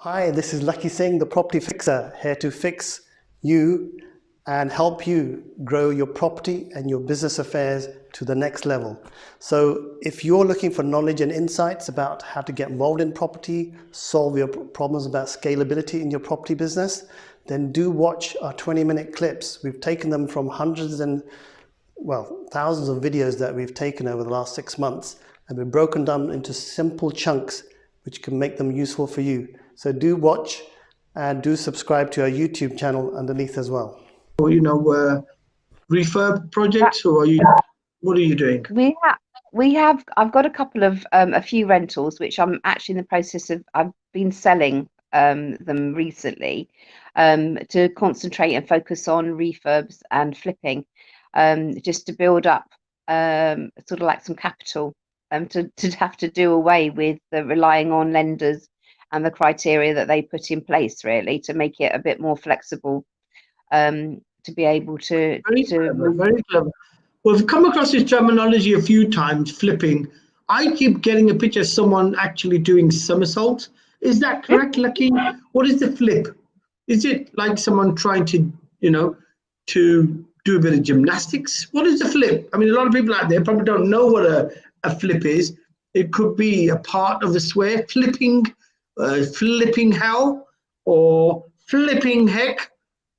Hi, this is Lakhi Singh, the property fixer, here to fix you and help you grow your property and your business affairs to the next level. So if you're looking for knowledge and insights about how to get involved in property, solve your problems about scalability in your property business, then do watch our 20-minute clips. We've taken them from hundreds and, well, thousands of videos that we've taken over the last 6 months, and we've broken them into simple chunks which can make them useful for you. So do watch and do subscribe to our YouTube channel underneath as well. Or, refurb projects, or what are you doing? I've got a couple of, a few rentals, which I'm actually in the process of, I've been selling them recently to concentrate and focus on refurbs and flipping, just to build up sort of like some capital to have to do away with the relying on lenders and the criteria that they put in place, really, to make it a bit more flexible, to be able to... Very clever. Well, we've come across this terminology a few times, flipping. I keep getting a picture of someone actually doing somersaults. Is that correct, Lakhi? What is the flip? Is it like someone trying to, to do a bit of gymnastics? What is the flip? I mean, a lot of people out there probably don't know what a flip is. It could be a part of the swear, flipping hell, or flipping heck.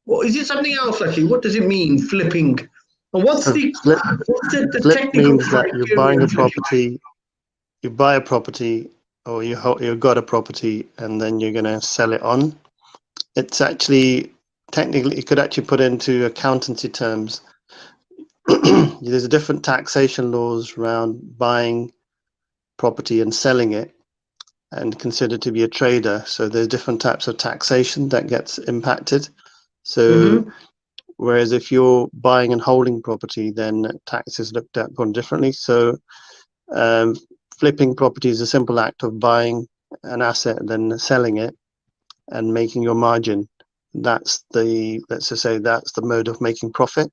Or is it something else, Lakhi? What does it mean, flipping? And what's the flip means that you're buying a property, you buy a property, or you've got a property, and then you're going to sell it on. It's actually, technically, you could actually put into accountancy terms. There's different taxation laws around buying property and selling it, and considered to be a trader. So there's different types of taxation that gets impacted. So whereas if you're buying and holding property, then tax is looked at differently. So flipping property is a simple act of buying an asset and then selling it and making your margin. That's the, let's just say, that's the mode of making profit.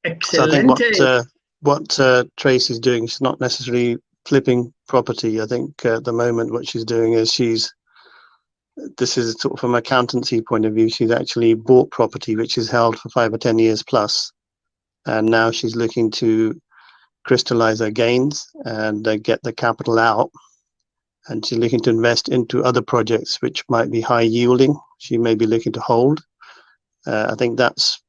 Excellent. So I think what Tracy's doing, she's not necessarily flipping property. I think at the moment what she's doing is this is sort of from an accountancy point of view, she's actually bought property which is held for 5 or 10 years plus, and now she's looking to crystallize her gains and get the capital out, and she's looking to invest into other projects which might be high yielding. She may be looking to hold. I think that's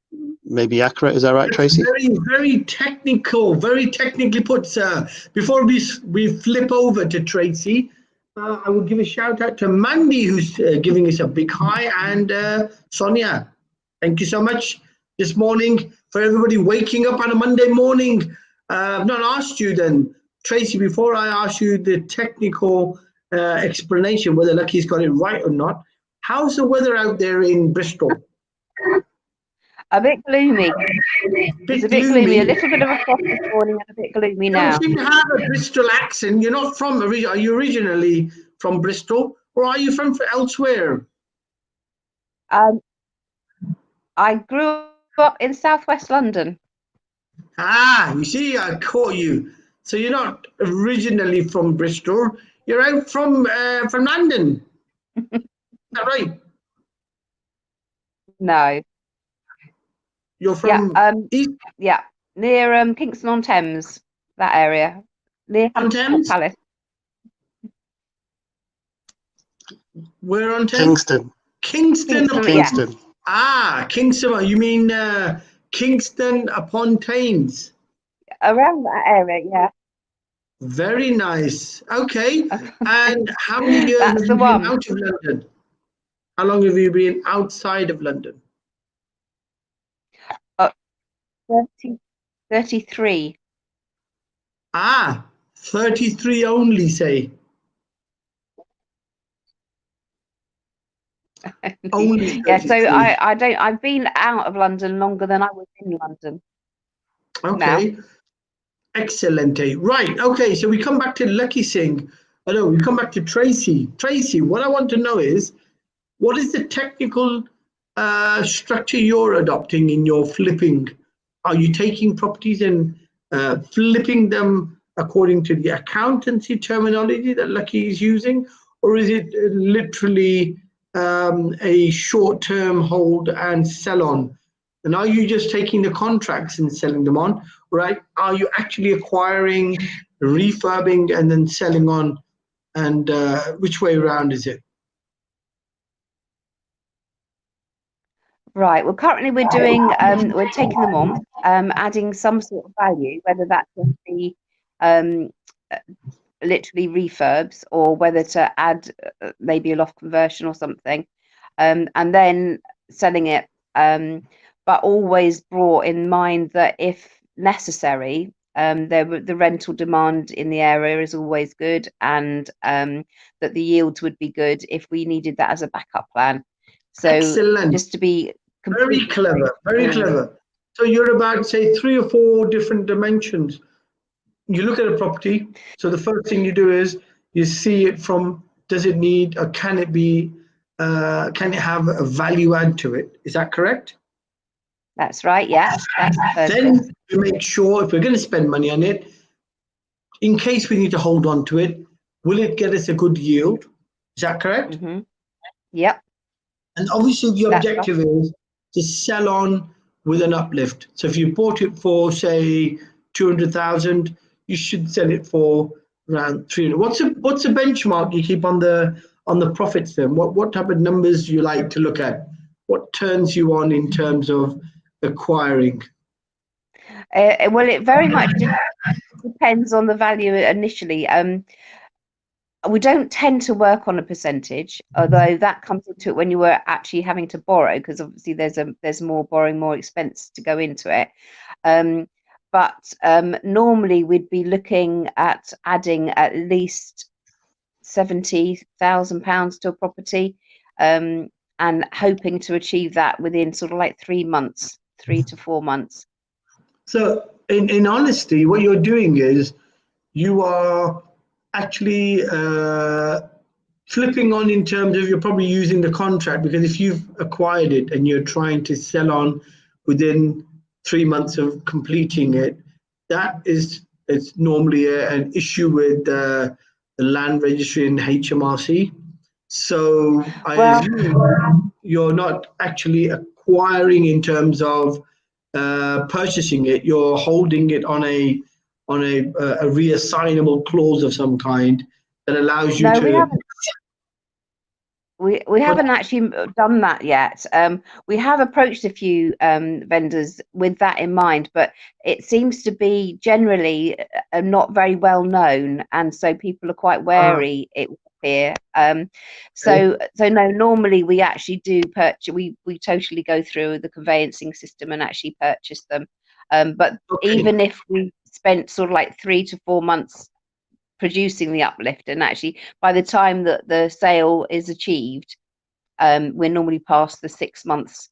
maybe accurate. Is that right, Tracy? Very technical, very technically put, sir. Before we flip over to Tracy, I will give a shout out to Mandy, who's giving us a big hi, and Sonia. Thank you so much this morning for everybody waking up on a Monday morning. I've not asked you then, Tracy, before I ask you the technical explanation, whether Lakhi's got it right or not. How's the weather out there in Bristol? A bit gloomy. It's a bit gloomy. A little bit of a frost this morning and a bit gloomy now. You seem to have a Bristol accent. You're not from, are you originally from Bristol, or are you from elsewhere? I grew up in southwest London. Ah, you see, I caught you. So you're not originally from Bristol. You're out from London. Is that right? No. You're from East? Yeah, near Kingston on Thames, that area, near Thames Palace. Where on Thames? Kingston. Kingston. Yeah. Ah, Kingston. You mean Kingston upon Thames? Around that area, yeah. Very nice. Okay. And how many years have you been out of London? How long have you been outside of London? 33. Ah, 33 only, say. Only 33. Yeah, so I've been out of London longer than I was in London. Okay. Now. Excellent. Right. Okay, so we come back to Lakhi Singh. We come back to Tracy. Tracy, what I want to know is, what is the technical structure you're adopting in your flipping? Are you taking properties and flipping them according to the accountancy terminology that Lakhi is using, or is it literally a short-term hold and sell on? And are you just taking the contracts and selling them on, right? Are you actually acquiring, refurbing, and then selling on? And which way around is it? Right. Well, currently we're doing, we're taking them on, adding some sort of value, whether that just be literally refurbs or whether to add maybe a loft conversion or something, and then selling it. But always brought in mind that if necessary, the rental demand in the area is always good, and that the yields would be good if we needed that as a backup plan. So excellent. Just to be very clever, very clever. So you're about, say, 3 or 4 different dimensions. You look at a property. So the first thing you do is you see it from, does it need, or can it be, can it have a value add to it? Is that correct? That's right. Yes. Then you make sure, if we're going to spend money on it, in case we need to hold on to it, will it get us a good yield? Is that correct? Mm-hmm. Yep. And obviously the objective is to sell on with an uplift. So if you bought it for, say, 200,000, you should sell it for around 300. What's the benchmark you keep on the profits then? What type of numbers do you like to look at? What turns you on in terms of acquiring? Well, it very much depends on the value initially. We don't tend to work on a percentage, although that comes into it when you were actually having to borrow, because obviously there's more borrowing, more expense to go into it. But normally we'd be looking at adding at least £70,000 to a property, and hoping to achieve that within sort of like 3 months, 3 to 4 months. So in honesty, what you're doing is you are actually flipping on in terms of, you're probably using the contract, because if you've acquired it and you're trying to sell on within 3 months of completing it, that is, it's normally an issue with the land registry and HMRC. So I assume you're not actually acquiring in terms of purchasing it, you're holding it on a reassignable clause of some kind that allows you to. We haven't actually done that yet. We have approached a few vendors with that in mind, but it seems to be generally not very well known, and so people are quite wary. It would appear. So no. Normally, we actually do purchase. We totally go through the conveyancing system and actually purchase them. But even if we spent sort of like 3 to 4 months producing the uplift, and actually by the time that the sale is achieved, we're normally past the 6 months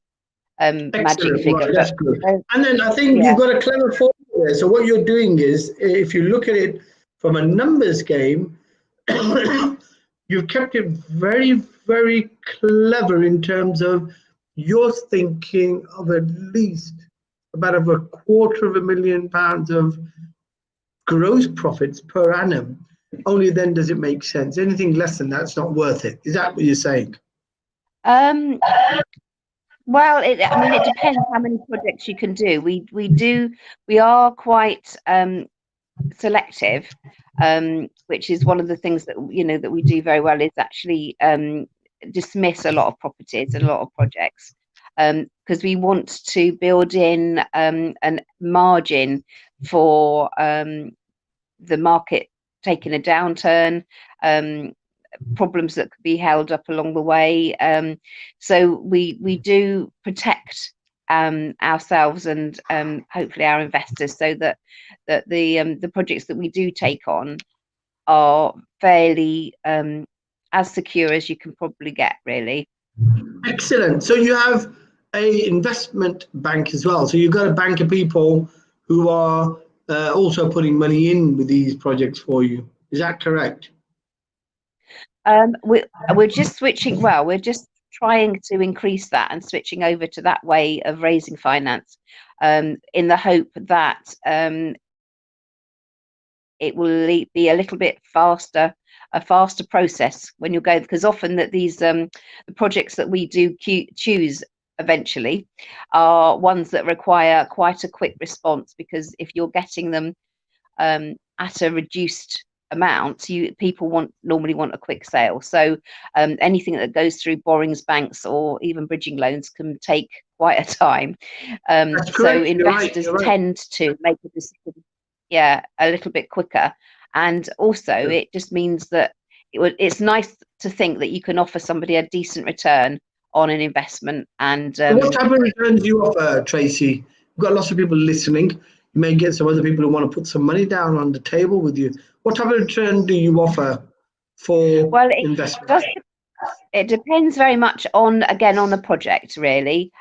magic figure. Right, that's good. And then I think you've got a clever formula there. So what you're doing is, if you look at it from a numbers game, you've kept it very, very clever in terms of you're thinking of at least about £250,000 of gross profits per annum. Only then does it make sense. Anything less than that's not worth it. Is that what you're saying? Well, it depends how many projects you can do. We are quite selective, which is one of the things that that we do very well, is actually dismiss a lot of properties and a lot of projects, because we want to build in a margin for the market taking a downturn, problems that could be held up along the way. So we do protect ourselves and hopefully our investors, so that the projects that we do take on are fairly as secure as you can probably get, really. Excellent. So you have a investment bank as well. So you've got a bank of people who are also putting money in with these projects for you. Is that correct? We're just switching. Well, we're just trying to increase that and switching over to that way of raising finance, in the hope that it will be a little bit faster a faster process when you're going, because often that these the projects that we do choose eventually are ones that require quite a quick response, because if you're getting them at a reduced amount, people normally want a quick sale. So anything that goes through borrowings, banks, or even bridging loans can take quite a time. So investors tend to make a decision, a little bit quicker. And also it just means that it's nice to think that you can offer somebody a decent return on an investment. And what type of returns do you offer, Tracy? We've got lots of people listening. You may get some other people who want to put some money down on the table with you. What type of return do you offer for investment? It depends very much on the project, really.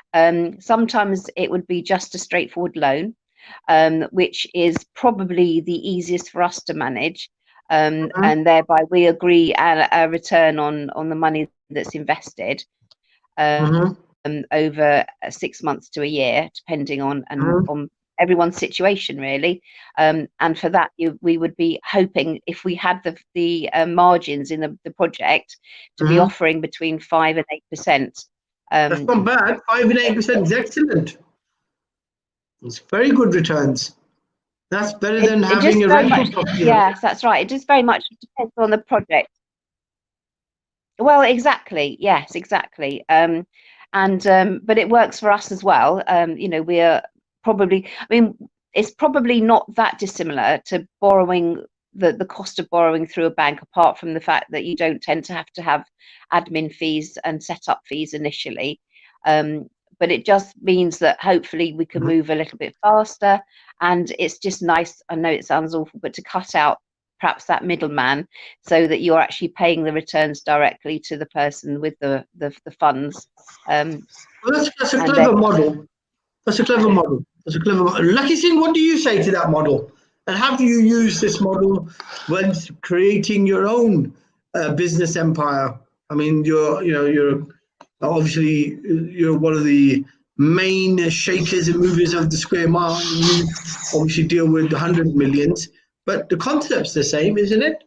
Sometimes it would be just a straightforward loan, which is probably the easiest for us to manage. And thereby we agree a return on the money that's invested over 6 months to a year, depending on everyone's situation, really. And for that, we would be hoping, if we had the margins in the project, to be offering between 5 and 8%. That's not bad. 5 and 8% is excellent. It's very good returns. That's better than having a rental property. Yes, that's right. It just very much depends on the project. Well, exactly. Yes, exactly. But it works for us as well. We're probably, it's probably not that dissimilar to borrowing, the cost of borrowing through a bank, apart from the fact that you don't tend to have admin fees and setup fees initially. But it just means that hopefully we can move a little bit faster. And it's just nice, I know it sounds awful, but to cut out perhaps that middleman, so that you're actually paying the returns directly to the person with the funds. Well, that's a clever model. That's a clever model. Lakhi Singh, what do you say to that model? And how do you use this model when creating your own business empire? I mean, you're obviously one of the main shakers and movers of the square mile. You obviously deal with 100 millions, but the concept's the same, isn't it?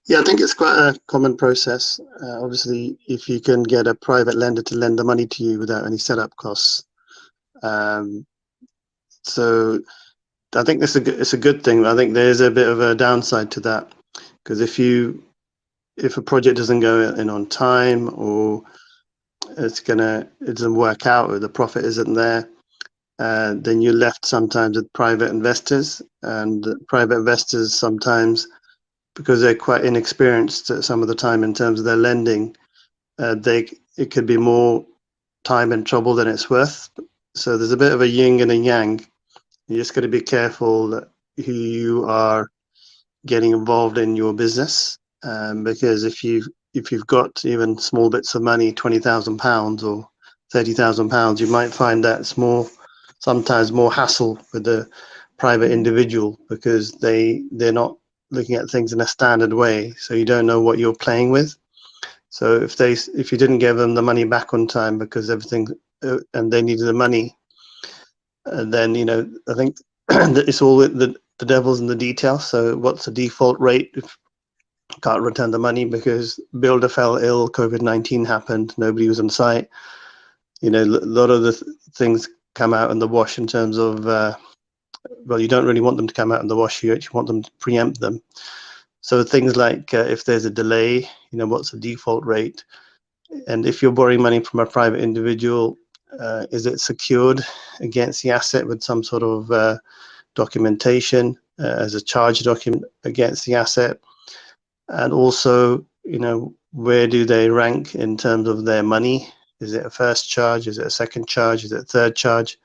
Yeah, I think it's quite a common process. Obviously, if you can get a private lender to lend the money to you without any setup costs. So I think it's a good thing. I think there's a bit of a downside to that, because if a project doesn't go in on time, or it doesn't work out, or the profit isn't there, then you're left sometimes with private investors. And private investors sometimes, because they're quite inexperienced at some of the time in terms of their lending, it could be more time and trouble than it's worth. So there's a bit of a yin and a yang. You just got to be careful that who you are getting involved in your business, because if you've got even small bits of money, £20,000 or £30,000, you might find that's sometimes more hassle with the private individual, because they're not looking at things in a standard way, so you don't know what you're playing with. So if you didn't give them the money back on time because everything and they needed the money, then I think it's all the devil's in the detail. So what's the default rate if you can't return the money because builder fell ill, COVID-19 happened, nobody was on site? A lot of the things come out in the wash in terms of well, you don't really want them to come out in the wash, you actually want them to preempt them. So things like if there's a delay, what's the default rate? And if you're borrowing money from a private individual, is it secured against the asset with some sort of documentation as a charge document against the asset? And also, where do they rank in terms of their money? Is it a first charge? Is it a second charge? Is it a third charge?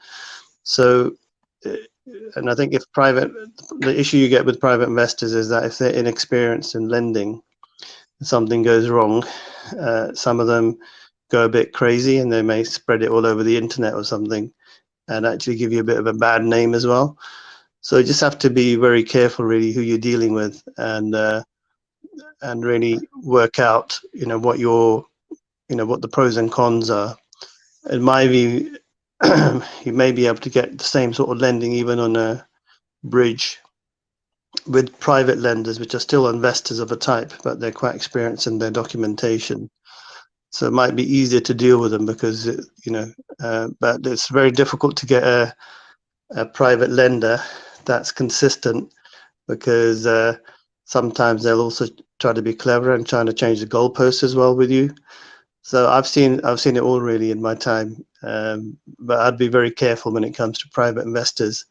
So, and I think the issue you get with private investors is that if they're inexperienced in lending, something goes wrong, some of them go a bit crazy and they may spread it all over the internet or something and actually give you a bit of a bad name as well. So you just have to be very careful really who you're dealing with, and really work out what the pros and cons are. In my view, you may be able to get the same sort of lending even on a bridge with private lenders, which are still investors of a type, but they're quite experienced in their documentation. So it might be easier to deal with them because, but it's very difficult to get a private lender that's consistent, because sometimes they'll also try to be clever and trying to change the goalposts as well with you. So I've seen it all really in my time, but I'd be very careful when it comes to private investors.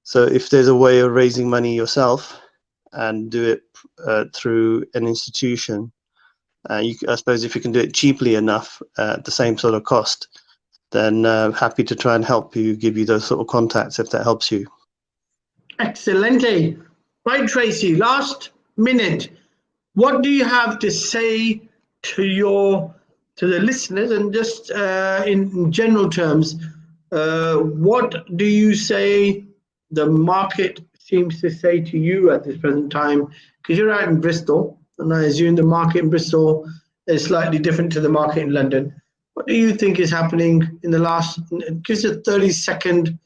So if there's a way of raising money yourself and do it through an institution, I suppose if you can do it cheaply enough at the same sort of cost, then happy to try and help you, give you those sort of contacts if that helps you. Excellent. Right, Tracy, last minute. What do you have to say to the listeners, and just in general terms, what do you say the market seems to say to you at this present time? Because you're out in Bristol, and I assume the market in Bristol is slightly different to the market in London. What do you think is happening in the last, give us a 30-second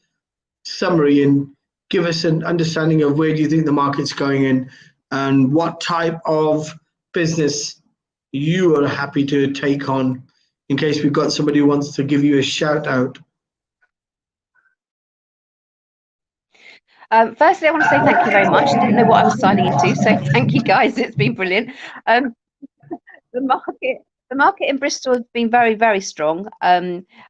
summary and give us an understanding of where do you think the market's going in, and what type of business you are happy to take on, in case we've got somebody who wants to give you a shout out. Firstly, I want to say thank you very much. Didn't know what I was signing into, so thank you guys. It's been brilliant. The market in Bristol has been very, very strong,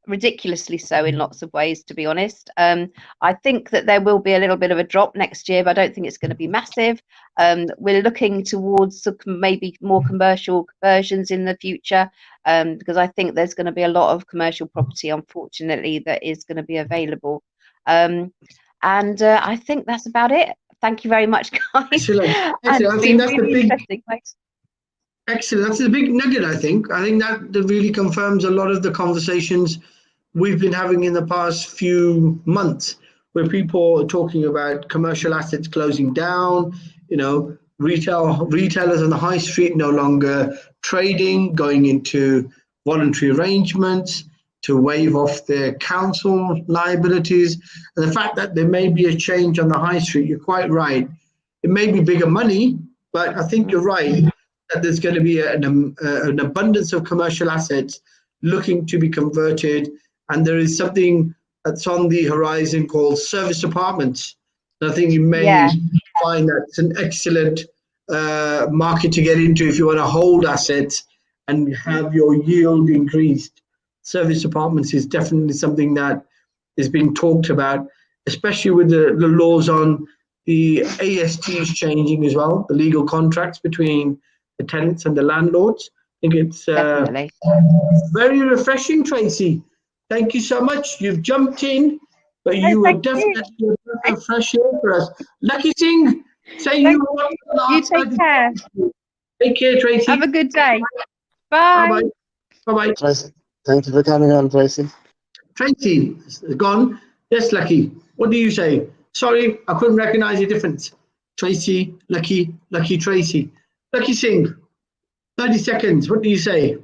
ridiculously so in lots of ways, to be honest. I think that there will be a little bit of a drop next year, but I don't think it's going to be massive. We're looking towards some maybe more commercial conversions in the future, because I think there's going to be a lot of commercial property, unfortunately, that is going to be available. And I think that's about it. Thank you very much, guys. Excellent. And it's been really interesting. Thanks. Excellent. That's a big nugget, I think. I think that really confirms a lot of the conversations we've been having in the past few months, where people are talking about commercial assets closing down, retailers on the high street no longer trading, going into voluntary arrangements to waive off their council liabilities. And the fact that there may be a change on the high street, you're quite right. It may be bigger money, but I think you're right that there's going to be an abundance of commercial assets looking to be converted. And there is something that's on the horizon called service apartments. And I think you may find that's an excellent market to get into if you want to hold assets and have your yield increased. Service apartments is definitely something that is being talked about, especially with the laws on the ASTs changing as well, the legal contracts between the tenants and the landlords. I think it's very refreshing, Tracy. Thank you so much. You've jumped in, but you were definitely a breath of fresh air for us. Lakhi Singh, say you take care. Take care, Tracy. Have a good day. Bye. Bye-bye. Thank you for coming on, Tracy. Tracy is gone. Yes, Lakhi. What do you say? Sorry, I couldn't recognize your difference. Tracy, Lakhi, Tracy. Lakhi Singh, 30 seconds. What do you say?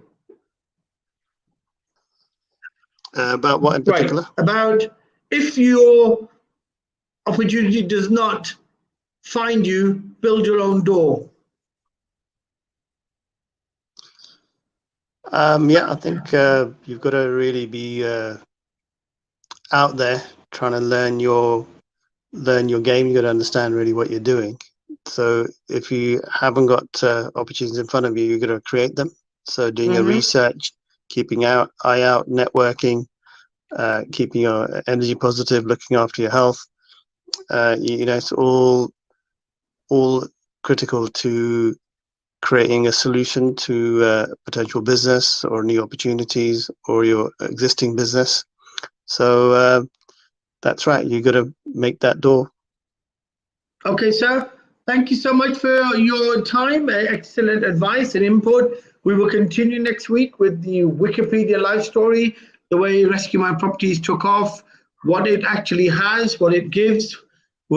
About what in particular? Right. About if your opportunity does not find you, build your own door. I think you've got to really be out there trying to learn your game. You've got to understand really what you're doing. So if you haven't got opportunities in front of you, you've got to create them. So doing your research, keeping eye out, networking, keeping your energy positive, looking after your health. It's all critical to creating a solution to potential business or new opportunities or your existing business. So that's right. You've got to make that door. Okay, sir. Thank you so much for your time. Excellent advice and input. We will continue next week with the Wikipedia life story, the way Rescue My Properties took off, what it actually has, what it gives,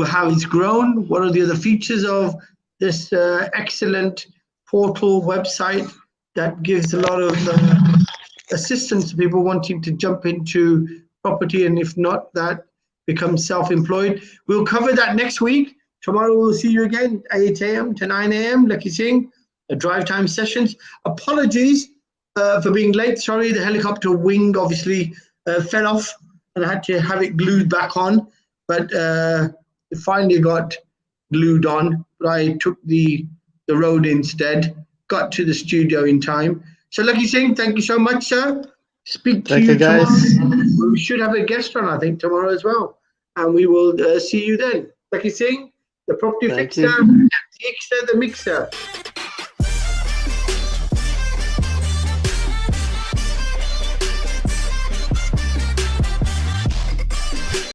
how it's grown, what are the other features of this excellent portal website that gives a lot of assistance to people wanting to jump into property, and if not that, become self-employed. We'll cover that next week. Tomorrow we'll see you again, 8 a.m. to 9 a.m. Lakhi Singh, drive time sessions. Apologies for being late. Sorry, the helicopter wing obviously fell off and I had to have it glued back on. But it finally got glued on. But I took the road instead, got to the studio in time. So Lakhi Singh, thank you so much, sir. Speak to you tomorrow. We should have a guest on, I think, tomorrow as well. And we will see you then. Lakhi Singh, the property fixer, the mixer.